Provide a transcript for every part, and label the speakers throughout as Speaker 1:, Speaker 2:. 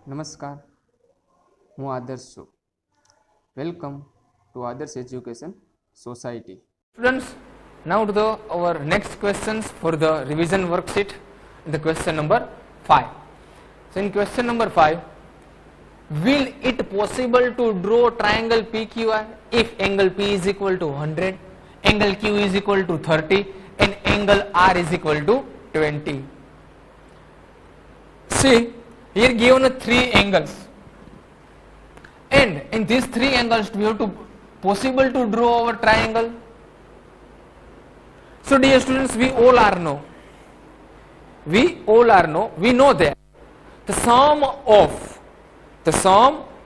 Speaker 1: નમસ્કાર, હું આદર્શ છું. વેલકમ ટુ આદર્શ education society.
Speaker 2: Students, now to our next questions for the revision worksheet, the question number 5. So in question number 5, will it possible to draw triangle PQR if angle P is equal to 100, angle Q is equal to 30 and angle R is equal to 20? See, here given three angles, and in these three angles we have to possible to draw our triangle. So dear students, we all know that the sum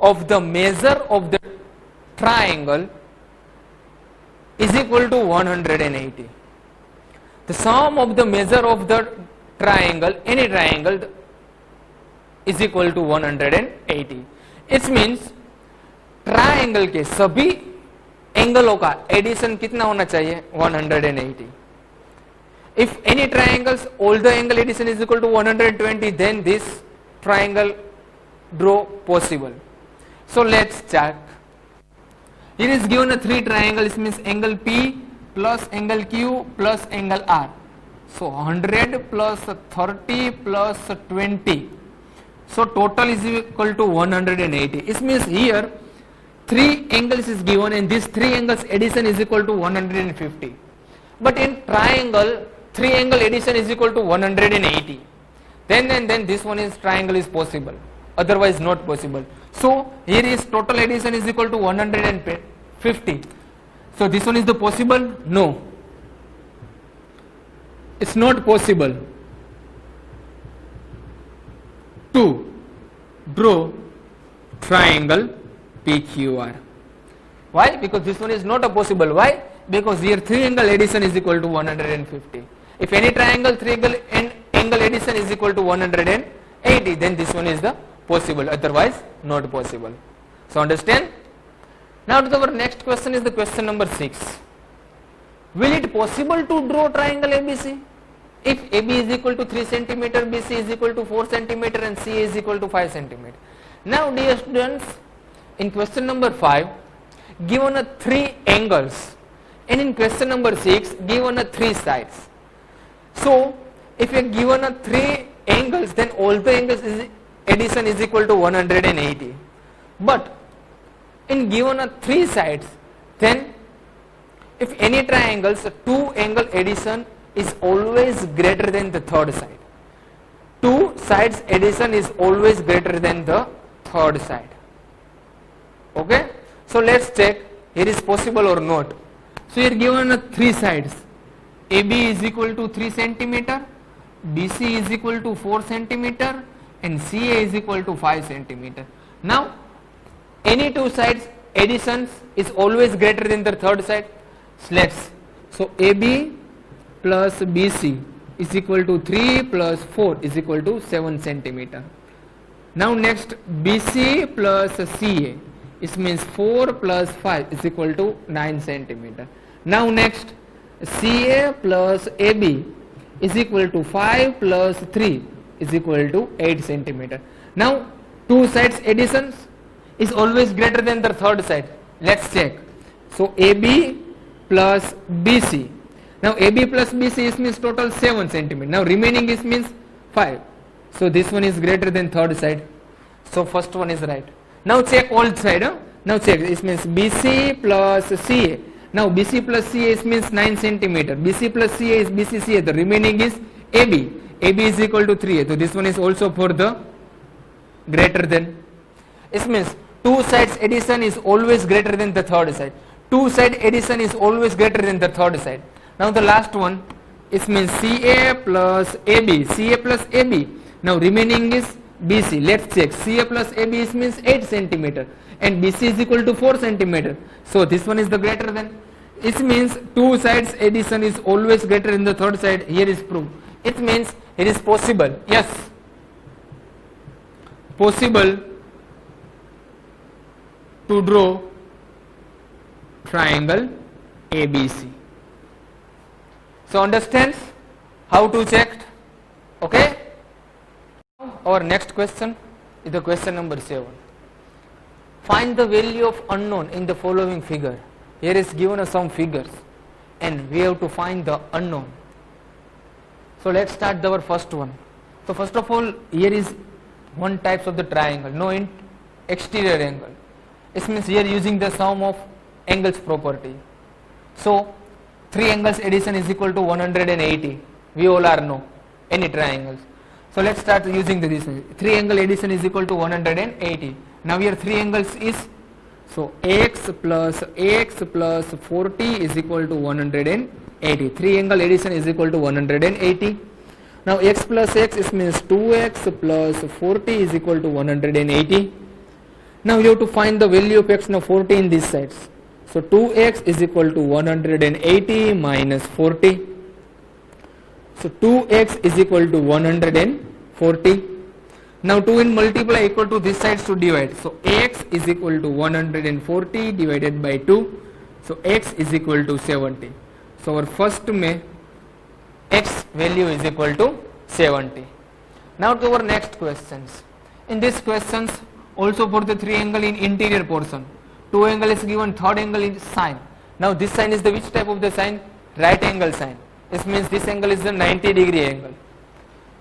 Speaker 2: of the measure of the triangle is equal to 180. The sum of the measure of the triangle, any triangle, is equal to 180. It means triangle के सभी एंगलों का addition कितना होना चाहिए? 180. If any triangles, all the angle addition is equal to 120, then this triangle draw possible. So let's check. Here is given a three triangles, means angle P plus angle Q plus angle R. So 100 plus 30 plus 20. So total is equal to 180. It means here three angles is given and this three angles addition is equal to 150. But in triangle, three angle addition is equal to 180. Then this one is triangle is possible. Otherwise not possible. So here is total addition is equal to 150. So this one is the possible? No. It's not possible to draw triangle PQR. Why? Because this one is not a possible. Why? Because here three angle addition is equal to 150. If any triangle three angle addition is equal to 180, then this one is the possible. Otherwise not possible. So understand? Now to our next question is the question number 6. Will it possible to draw triangle ABC? If AB is equal to 3 cm, BC is equal to 4 cm and CA is equal to 5 cm. Now dear students, in question number 5, given a three angles, and in question number 6, given a three sides. So if you are given a three angles, then all the angles addition is equal to 180. But in given a three sides, then if any triangles, two angle addition is always greater than the third side. Two sides addition is always greater than the third side. Okay, so let's check here is possible or not. So here given three sides, AB is equal to 3 cm, BC is equal to 4 cm and CA is equal to 5 cm. Now any two sides additions is always greater than the third side. So AB plus BC is equal to 3 plus 4 is equal to 7 cm. Now next BC plus CA, it means 4 plus 5 is equal to 9 cm. Now next CA plus AB is equal to 5 plus 3 is equal to 8 cm. Now two sides additions is always greater than the third side. Let's check. So AB plus BC. Now AB plus BC is means total 7 cm. Now remaining is means 5. So this one is greater than third side. So first one is right. Now check all side. Now check. It means BC plus CA. Now BC plus CA is means 9 cm. BC plus CA is BCCA. The remaining is AB. AB is equal to 3A. So this one is also for the greater than. It means two sides addition is always greater than the third side. Two side addition is always greater than the third side. Now the last one, it means CA plus AB. CA plus AB. Now remaining is BC. Let's check. CA plus AB is means 8 cm and BC is equal to 4 cm. So this one is the greater than. It means two sides addition is always greater than the third side. Here is proof. It means it is possible. Yes, possible to draw triangle ABC. So understands how to check? Okay. Our next question, is the question number 7. Find the value of unknown in the following figure. Here is given us some figures and we have to find the unknown. So let's start our first one. So first of all, here is one types of the triangle, no exterior angle. It means here using the sum of angles property. So 3 angles addition is equal to 180. We all are know any triangles. So let's start using this. 3 angle addition is equal to 180. Now here 3 angles is, so ax plus 40 is equal to 180. 3 angle addition is equal to 180. Now x plus x, it means 2x plus 40 is equal to 180. Now you have to find the value of x. Now 40 in these sides. So 2x is equal to 180 minus 40. So 2x is equal to 140. Now 2 in multiply equal to this sides to divide. So x is equal to 140 divided by 2. So x is equal to 70. So our first में x value is equal to 70. Now to our next questions. In these questions also for the 3 angle in interior portion, 2 angle is given, third angle is sine. Now this sine is the which type of the sine? Right angle sine. This means this angle is the 90 degree angle.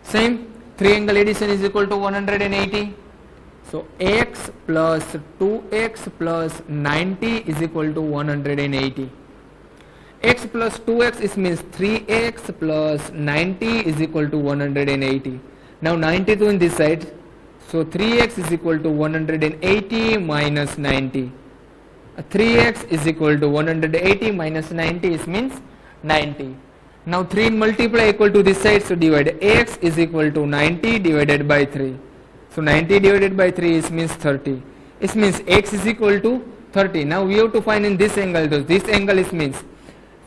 Speaker 2: Same, 3 angle addition is equal to 180. So x plus 2x plus 90 is equal to 180. X plus 2x is means 3x plus 90 is equal to 180. Now 92 in this side. So 3x is equal to 180 minus 90. 3x is equal to 180 minus 90 is means 90. Now 3 in multiply equal to this side, so divide. X is equal to 90 divided by 3. So 90 divided by 3 is means 30. It means x is equal to 30. Now we have to find in this angle, this angle is means,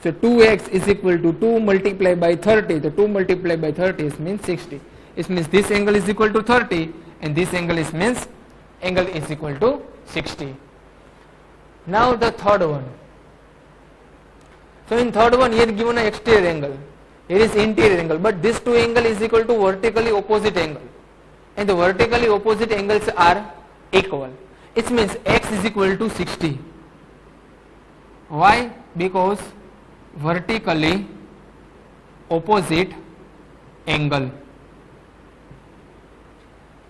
Speaker 2: so 2x is equal to 2 multiplied by 30. The 2 multiplied by 30 is means 60. It means this angle is equal to 30 and this angle is means angle is equal to 60. Now the third one. So in third one here given an exterior angle, here is interior angle, but this two angle is equal to vertically opposite angle and the vertically opposite angles are equal. It means x is equal to 60. Why? Because vertically opposite angle.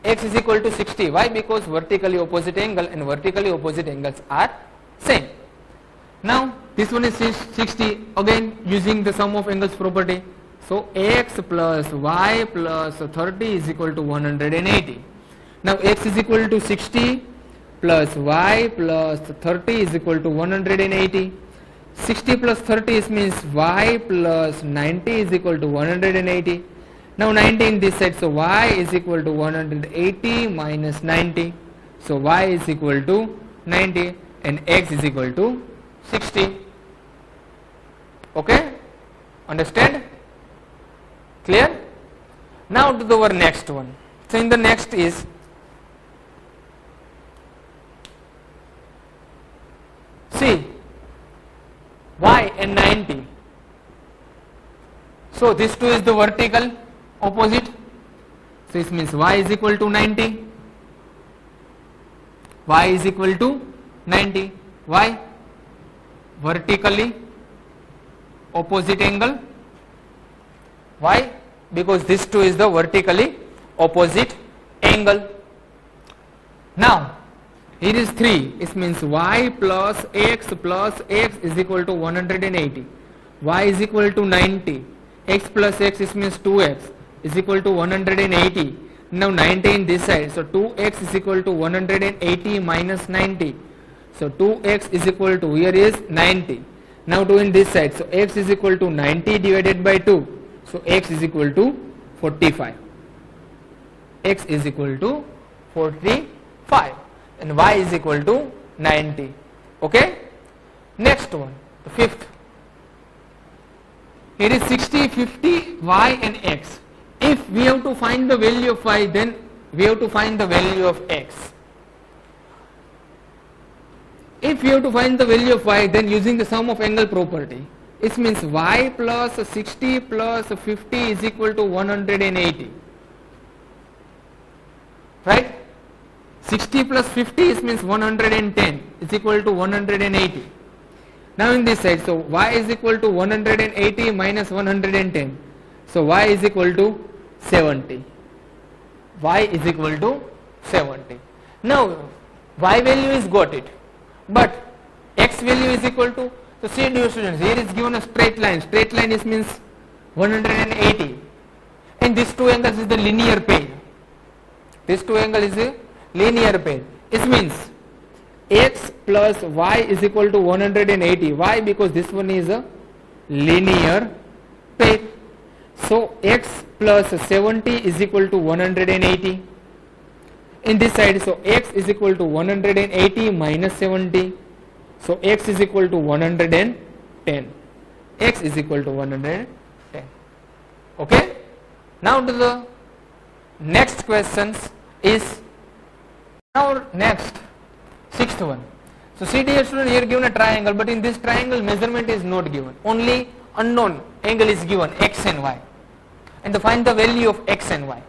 Speaker 2: X is equal to 60. Why? Because vertically opposite angle and vertically opposite angles are same. Now this one is 60, again using the sum of angles property. So x plus y plus 30 is equal to 180. Now x is equal to 60 plus y plus 30 is equal to 180. 60 plus 30 is means y plus 90 is equal to 180. Now 90 in this side, so y is equal to 180 minus 90. So y is equal to 90 and x is equal to 60. Okay? Understand? Clear? Now to our next one. So in the next is see y and 90. So this two is the vertical opposite. So this means y is equal to 90. Y is equal to 90. Why? Vertically opposite angle. Why? Because this two is the vertically opposite angle. Now here is 3. It means y plus x is equal to 180. Y is equal to 90. X plus x is means 2x is equal to 180. Now 90 in this side. So 2x is equal to 180 minus 90. So 2x is equal to, here is 90. Now 2 in this side. So x is equal to 90 divided by 2. So x is equal to 45. X is equal to 45 and y is equal to 90. Okay? Next one, the fifth. Here is 60, 50, y and x. If we have to find the value of y, then we have to find the value of x. If we have to find the value of y, then using the sum of angle property, it means y plus 60 plus 50 is equal to 180. Right? 60 plus 50 is means 110 is equal to 180. Now in this side, so y is equal to 180 minus 110. So y is equal to 70. Y is equal to 70. Now y value is got it, but x value is equal to, so see dear students, here is given a straight line. Straight line is means 180, and these two angles is the linear pair. This two angle is a linear pair. It means x plus y is equal to 180. Why? Because this one is a linear pair. So x plus 70 is equal to 180. In this side, so x is equal to 180 minus 70. So x is equal to 110. X is equal to 110. Okay. Now to the next questions is now next sixth one. So see dear student, here given a triangle, but in this triangle measurement is not given. Only unknown angle is given, x and y, and to find the value of x and y.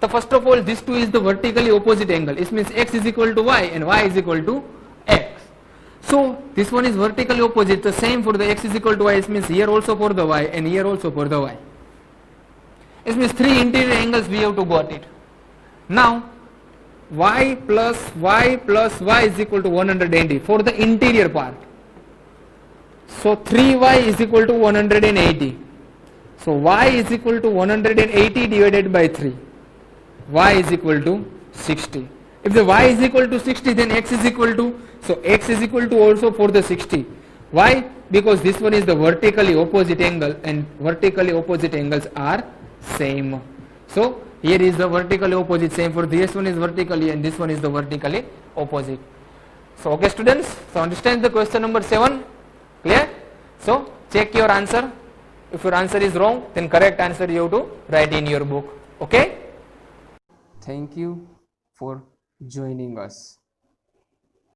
Speaker 2: So first of all, this two is the vertically opposite angle. It means x is equal to y and y is equal to x. So this one is vertically opposite. The same for the x is equal to y. It means here also for the y and here also for the y. It means three interior angles we have to got it. Now y plus y is equal to 180 for the interior part. So 3y is equal to 180. So y is equal to 180 divided by 3. Y is equal to 60. If the y is equal to 60, then x is equal to, so x is equal to also for the 60. Why? Because this one is the vertically opposite angle and vertically opposite angles are same. So here is the vertically opposite, same for this one is vertically and this one is the vertically opposite. So okay students, so understand the question number 7, clear? So check your answer. If your answer is wrong, then correct answer you have to write in your book. Okay?
Speaker 1: Thank you for joining us.